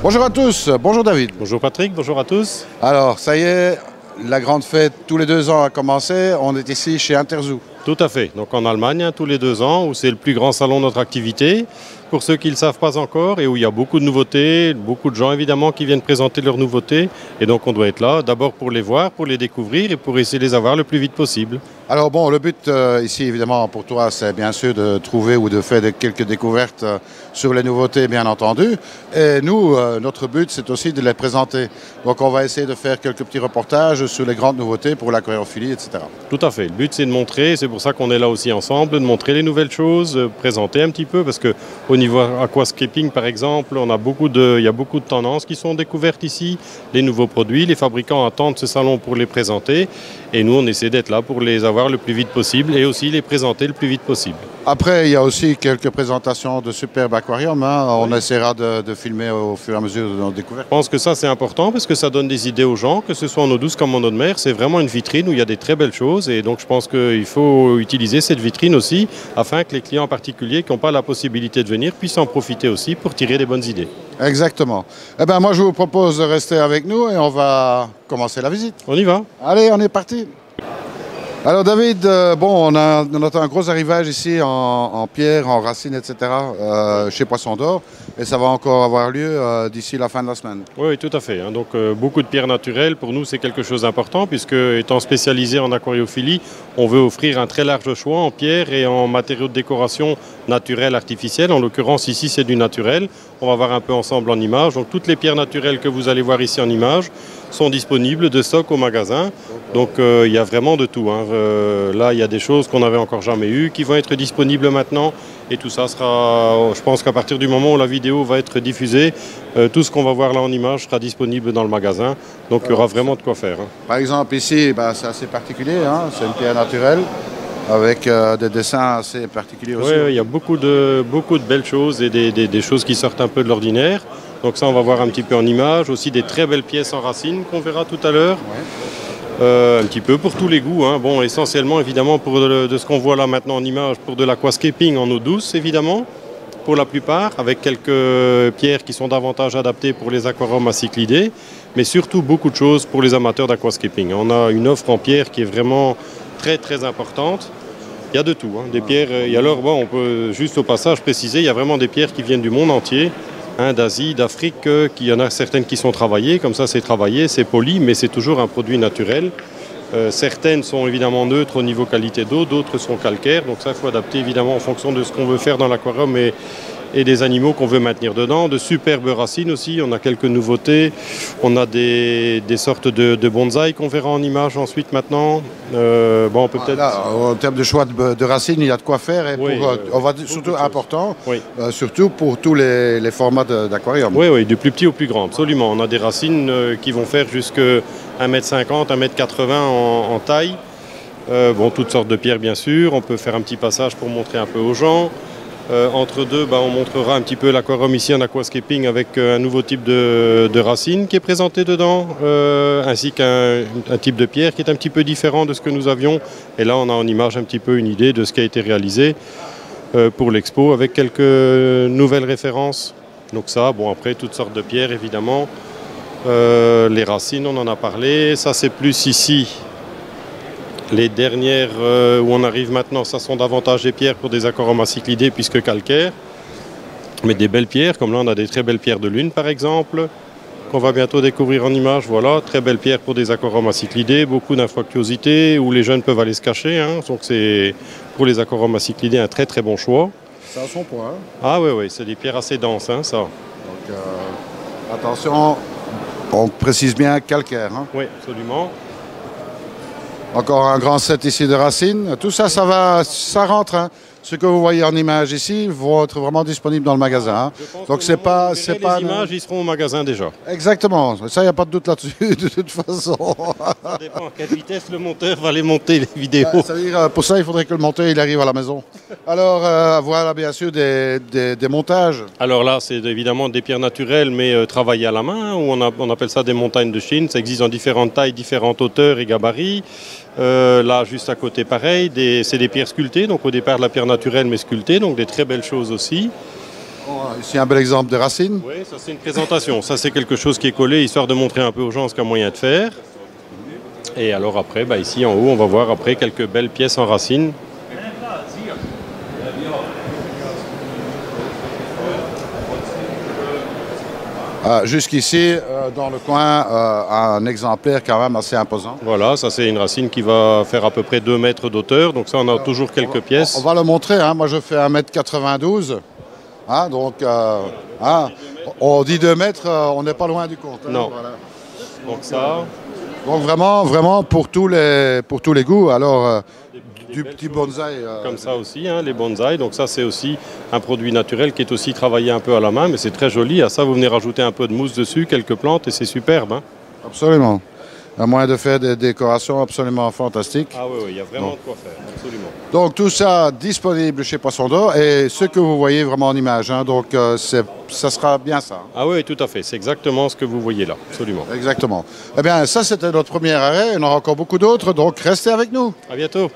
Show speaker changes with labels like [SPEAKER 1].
[SPEAKER 1] Bonjour à tous, bonjour David.
[SPEAKER 2] Bonjour Patrick, bonjour à tous.
[SPEAKER 1] Alors, ça y est, la grande fête tous les 2 ans a commencé. On est ici chez Interzoo.
[SPEAKER 2] Tout à fait, donc en Allemagne, tous les 2 ans, où c'est le plus grand salon de notre activité. Pour ceux qui ne le savent pas encore, et où il y a beaucoup de nouveautés, beaucoup de gens évidemment qui viennent présenter leurs nouveautés. Et donc on doit être là, d'abord pour les voir, pour les découvrir et pour essayer de les avoir le plus vite possible.
[SPEAKER 1] Alors bon, le but ici évidemment pour toi, c'est bien sûr de trouver ou de faire quelques découvertes sur les nouveautés, bien entendu. Et nous, notre but, c'est aussi de les présenter. Donc on va essayer de faire quelques petits reportages sur les grandes nouveautés pour l'aquariophilie, etc.
[SPEAKER 2] Tout à fait, le but c'est de montrer, c'est pour ça qu'on est là aussi ensemble, de montrer les nouvelles choses, présenter un petit peu, parce qu'au niveau aquascaping par exemple, il y a beaucoup de tendances qui sont découvertes ici, les nouveaux produits, les fabricants attendent ce salon pour les présenter, et nous on essaie d'être là pour les avoir le plus vite possible et aussi les présenter le plus vite possible.
[SPEAKER 1] Après, il y a aussi quelques présentations de superbes aquariums. On essaiera de filmer au fur et à mesure de nos découvertes.
[SPEAKER 2] Je pense que ça c'est important parce que ça donne des idées aux gens, que ce soit en eau douce comme en eau de mer. C'est vraiment une vitrine où il y a des très belles choses et donc je pense qu'il faut utiliser cette vitrine aussi afin que les clients en particulier qui n'ont pas la possibilité de venir puissent en profiter aussi pour tirer des bonnes idées.
[SPEAKER 1] Exactement. Eh bien, moi je vous propose de rester avec nous et on va commencer la visite.
[SPEAKER 2] On y va.
[SPEAKER 1] Allez, on est parti. Alors David, on a un gros arrivage ici en pierre, en racines, etc. Chez Poisson d'Or. Et ça va encore avoir lieu d'ici la fin de la semaine.
[SPEAKER 2] Oui, tout à fait. Donc beaucoup de pierres naturelles, pour nous c'est quelque chose d'important puisque étant spécialisé en aquariophilie, on veut offrir un très large choix en pierre et en matériaux de décoration naturels, artificiels. En l'occurrence ici c'est du naturel. On va voir un peu ensemble en image. Donc toutes les pierres naturelles que vous allez voir ici en image sont disponibles de stock au magasin. Donc il y a vraiment de tout. Là il y a des choses qu'on n'avait encore jamais eues qui vont être disponibles maintenant. Et tout ça sera, je pense qu'à partir du moment où la vidéo va être diffusée, tout ce qu'on va voir là en image sera disponible dans le magasin. Donc il y aura vraiment de quoi faire.
[SPEAKER 1] Par exemple ici, c'est assez particulier, c'est une pierre naturelle avec des dessins assez particuliers aussi.
[SPEAKER 2] Oui, il y a beaucoup de belles choses et des choses qui sortent un peu de l'ordinaire. Donc ça on va voir un petit peu en image, aussi des très belles pièces en racines qu'on verra tout à l'heure. Ouais. Un petit peu pour tous les goûts. Bon, essentiellement, évidemment, pour de ce qu'on voit là maintenant en image, pour de l'aquascaping en eau douce, évidemment, pour la plupart, avec quelques pierres qui sont davantage adaptées pour les aquariums à cyclidés, mais surtout beaucoup de choses pour les amateurs d'aquascaping. On a une offre en pierre qui est vraiment très, très importante. Il y a de tout, des pierres. Et alors, on peut juste au passage préciser, il y a vraiment des pierres qui viennent du monde entier. D'Asie, d'Afrique, qu'il y en a certaines qui sont travaillées, comme ça c'est travaillé, c'est poli, mais c'est toujours un produit naturel. Certaines sont évidemment neutres au niveau qualité d'eau, d'autres sont calcaires, donc ça il faut adapter évidemment en fonction de ce qu'on veut faire dans l'aquarium et des animaux qu'on veut maintenir dedans. De superbes racines aussi, on a quelques nouveautés, on a des sortes de bonsaï qu'on verra en image ensuite maintenant. On peut peut-être...
[SPEAKER 1] En termes de choix de racines, il y a de quoi faire, et
[SPEAKER 2] oui,
[SPEAKER 1] on va surtout important,
[SPEAKER 2] oui.
[SPEAKER 1] Surtout pour tous les formats d'aquarium.
[SPEAKER 2] Oui, du plus petit au plus grand, absolument. On a des racines qui vont faire jusqu'à 1,50 m, 1,80 m en taille. Toutes sortes de pierres bien sûr, on peut faire un petit passage pour montrer un peu aux gens. Entre deux, on montrera un petit peu l'aquarium ici en aquascaping avec un nouveau type de racine qui est présenté dedans, ainsi qu'un type de pierre qui est un petit peu différent de ce que nous avions. Et là, on a en image un petit peu une idée de ce qui a été réalisé pour l'expo avec quelques nouvelles références. Donc ça, après, toutes sortes de pierres évidemment. Les racines, on en a parlé. Ça, c'est plus ici. Les dernières où on arrive maintenant, ça sont davantage des pierres pour des aquariums à cyclidés puisque calcaires. Mais des belles pierres, comme là on a des très belles pierres de lune par exemple, qu'on va bientôt découvrir en image. Voilà, très belles pierres pour des aquariums à cyclidés, beaucoup d'infructuosité où les jeunes peuvent aller se cacher. Donc c'est pour les aquariums à cyclidés un très très bon choix.
[SPEAKER 1] Ça a son point.
[SPEAKER 2] Ah oui, c'est des pierres assez denses, ça.
[SPEAKER 1] Donc attention, on précise bien calcaire.
[SPEAKER 2] Oui, absolument.
[SPEAKER 1] Encore un grand set ici de racines. Tout ça, ça rentre. Ce que vous voyez en image ici vont être vraiment disponibles dans le magasin. Donc c'est pas
[SPEAKER 2] les images, ils seront au magasin déjà.
[SPEAKER 1] Exactement. Ça, il n'y a pas de doute là-dessus de toute façon.
[SPEAKER 2] Ça dépend à quelle vitesse le monteur va les monter les vidéos.
[SPEAKER 1] C'est-à-dire, pour ça, il faudrait que le monteur il arrive à la maison. Alors voilà bien sûr des montages.
[SPEAKER 2] Alors là, c'est évidemment des pierres naturelles, mais travaillées à la main, où on appelle ça des montagnes de Chine. Ça existe en différentes tailles, différentes hauteurs et gabarits. Là, juste à côté, pareil, c'est des pierres sculptées. Donc au départ, de la pierre naturelle, mais sculptée. Donc des très belles choses aussi.
[SPEAKER 1] Ici un bel exemple de racines.
[SPEAKER 2] Oui, ça c'est une présentation. Ça c'est quelque chose qui est collé, histoire de montrer un peu aux gens ce qu'il y a moyen de faire. Et alors après, ici en haut, on va voir après quelques belles pièces en racines.
[SPEAKER 1] Jusqu'ici, dans le coin, un exemplaire quand même assez imposant.
[SPEAKER 2] Voilà, ça c'est une racine qui va faire à peu près 2 mètres d'auteur. Donc ça, on a toujours quelques pièces.
[SPEAKER 1] On va le montrer. Moi, je fais 1,92 m. Donc, on dit 2 mètres, on n'est pas loin du compte.
[SPEAKER 2] Non.
[SPEAKER 1] Voilà.
[SPEAKER 2] Donc ça...
[SPEAKER 1] Donc vraiment pour tous les goûts. Alors, du petit bonsaï.
[SPEAKER 2] Comme ça aussi, les bonsaïs. Donc ça, c'est aussi un produit naturel qui est aussi travaillé un peu à la main, mais c'est très joli. À ça, vous venez rajouter un peu de mousse dessus, quelques plantes, et c'est superbe.
[SPEAKER 1] Absolument. À moyen de faire des décorations absolument fantastiques.
[SPEAKER 2] Ah oui, il y a vraiment de quoi faire, absolument.
[SPEAKER 1] Donc tout ça disponible chez Poisson d'Or et ce que vous voyez vraiment en image. Donc ça sera bien ça.
[SPEAKER 2] Ah oui, tout à fait. C'est exactement ce que vous voyez là, absolument.
[SPEAKER 1] Exactement. Eh bien, ça c'était notre premier arrêt. Il y en aura encore beaucoup d'autres, donc restez avec nous.
[SPEAKER 2] À bientôt.